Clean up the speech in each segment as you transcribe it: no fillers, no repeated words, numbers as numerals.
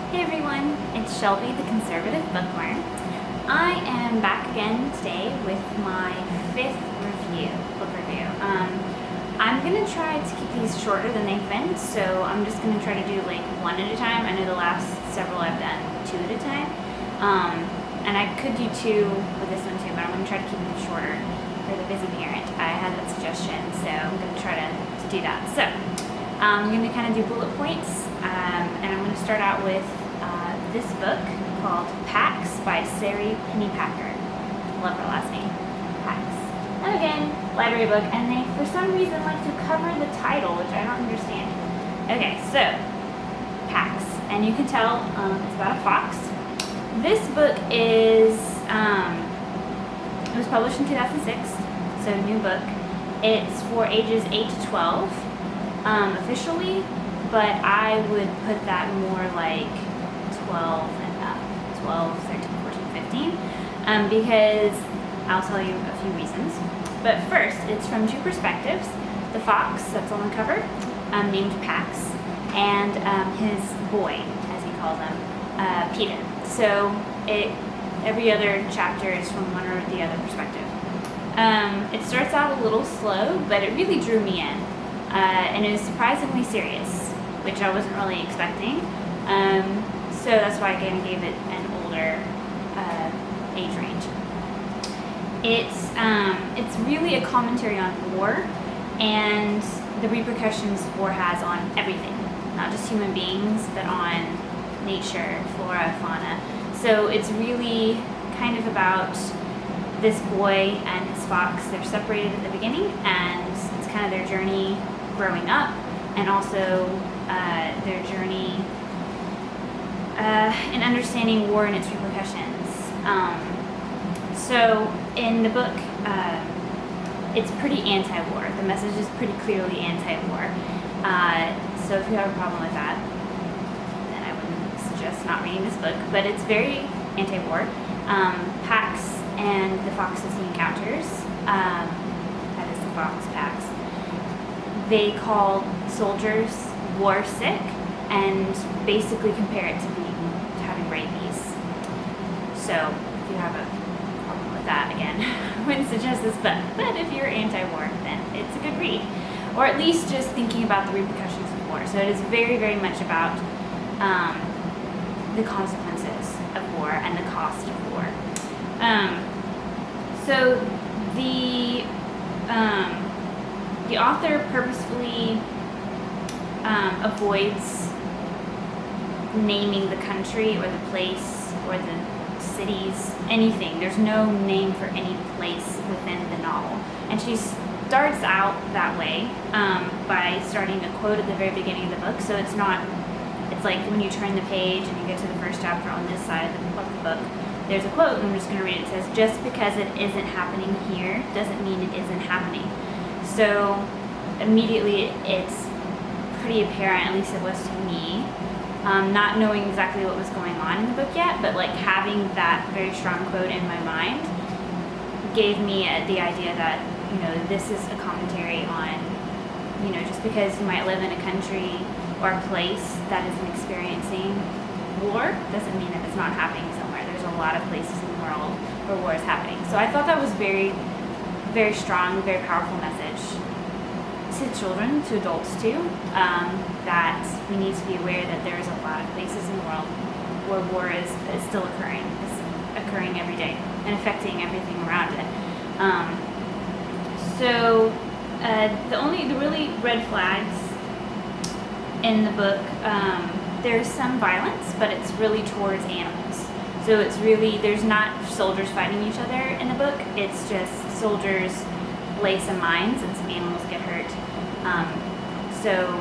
Hey everyone, it's Shelby, the conservative bookworm. I am back again today with my fifth book review. I'm going to try to keep these shorter than they've been, so I'm just going to try to do like one at a time. I know the last several I've done two at a time, and I could do two with this one too, but I'm going to try to keep them shorter for the busy parent. I had that suggestion, so I'm going to try to do that. So I'm going to kind of do bullet points, and I'm going to start out with this book called Pax by Sara Pennypacker. Love her last name, Pax. And again, library book, and they for some reason like to cover the title, which I don't understand. Okay, so Pax, and you can tell it's about a fox. This book is it was published in 2006, so new book. It's for ages 8 to 12 officially, but I would put that more like 12 and up, 12, 13, 14, 15, because I'll tell you a few reasons. But first, it's from two perspectives. The fox that's on the cover, named Pax, and his boy, as he calls him, Peter. So every other chapter is from one or the other perspective. It starts out a little slow, but it really drew me in, and it was surprisingly serious, which I wasn't really expecting. So that's why I kind of gave it an older age range. It's really a commentary on war and the repercussions war has on everything, not just human beings, but on nature, flora, fauna. So it's really kind of about this boy and his fox. They're separated at the beginning, and it's kind of their journey growing up, and also their journey in understanding war and its repercussions. So in the book, it's pretty anti-war. The message is pretty clearly anti-war. So if you have a problem with that, then I wouldn't suggest not reading this book. But it's very anti-war. Pax and the foxes he encounters, that is the fox Pax, they call soldiers war sick and basically compare it to having rabies. So if you have a problem with that, again, I wouldn't suggest this book. But if you're anti-war, then it's a good read. Or at least just thinking about the repercussions of war. So it is very, very much about the consequences of war and the cost of war. So the author purposefully avoids naming the country or the place or the cities, anything. There's no name for any place within the novel. And she starts out that way by starting a quote at the very beginning of the book. So it's like when you turn the page and you get to the first chapter on this side of the book, there's a quote, and I'm just going to read it. It says, "Just because it isn't happening here doesn't mean it isn't happening." So immediately it's pretty apparent, at least it was to me, not knowing exactly what was going on in the book yet, but like having that very strong quote in my mind gave me the idea that, this is a commentary on, just because you might live in a country or a place that isn't experiencing war doesn't mean that it's not happening somewhere. There's a lot of places in the world where war is happening. So I thought that was very, very strong, very powerful message to children, to adults too, that we need to be aware that there's a lot of places in the world where war is still occurring. It's occurring every day and affecting everything around it. So the really red flags in the book, there's some violence, but it's really towards animals. So it's really, there's not soldiers fighting each other in the book. It's just soldiers lay some mines and some animals get hurt. So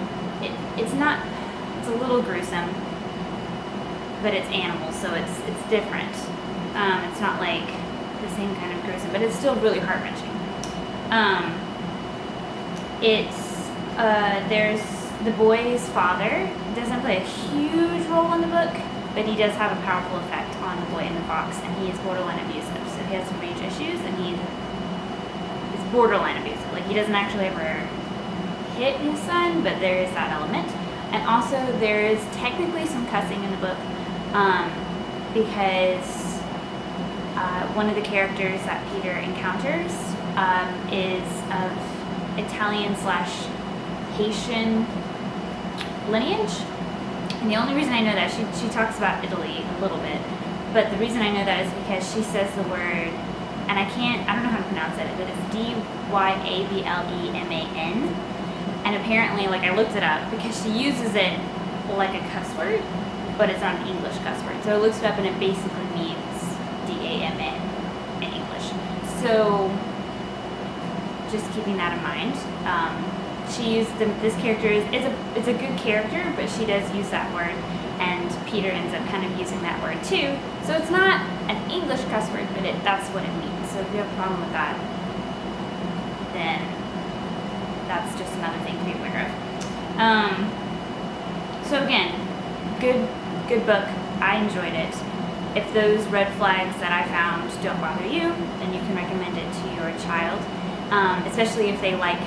it's a little gruesome, but it's animals, so it's different. It's not like the same kind of gruesome, but it's still really heart-wrenching. There's the boy's father doesn't play a huge role in the book, but he does have a powerful effect on the boy and the fox, and he is borderline abusive. So he has some rage issues, and he's borderline abusive. Like, he doesn't actually ever hit his son, but there is that element. And also there is technically some cussing in the book because one of the characters that Peter encounters is of Italian/Haitian lineage. And the only reason I know that, she talks about Italy a little bit, but the reason I know that is because she says the word, and I don't know how to pronounce it, but it's Dyableman. And apparently, like, I looked it up because she uses it like a cuss word, but it's not an English cuss word. So I looked it up and it basically means D-A-M-N in English. So just keeping that in mind. She used this character it's a good character, but she does use that word, and Peter ends up kind of using that word too. So it's not an English cuss word, but that's what it means. So if you have a problem with that, then that's just another thing to be aware of. So again, good book. I enjoyed it. If those red flags that I found don't bother you, then you can recommend it to your child, especially if they like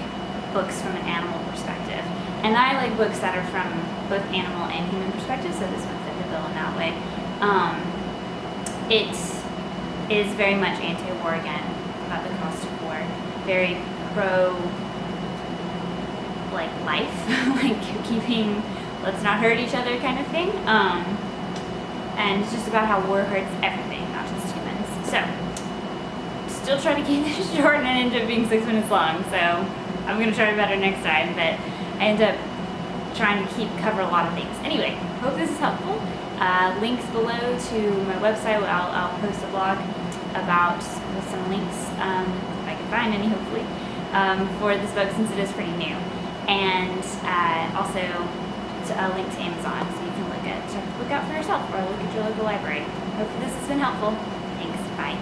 books from an animal perspective. And I like books that are from both animal and human perspective, so this one fit the bill in that way. It is very much anti-war again, about the cost of war. Very pro, like, life, like keeping, let's not hurt each other kind of thing. And it's just about how war hurts everything, not just humans. So, still try to keep this short, and it ended up being 6 minutes long, so I'm going to try better next time, but I end up trying to cover a lot of things. Anyway, hope this is helpful. Links below to my website. I'll post a blog with some links, if I can find any, hopefully, for this book, since it is pretty new. And also a link to Amazon, so you can look out for yourself, or look at your local library. Hopefully this has been helpful. Thanks, bye.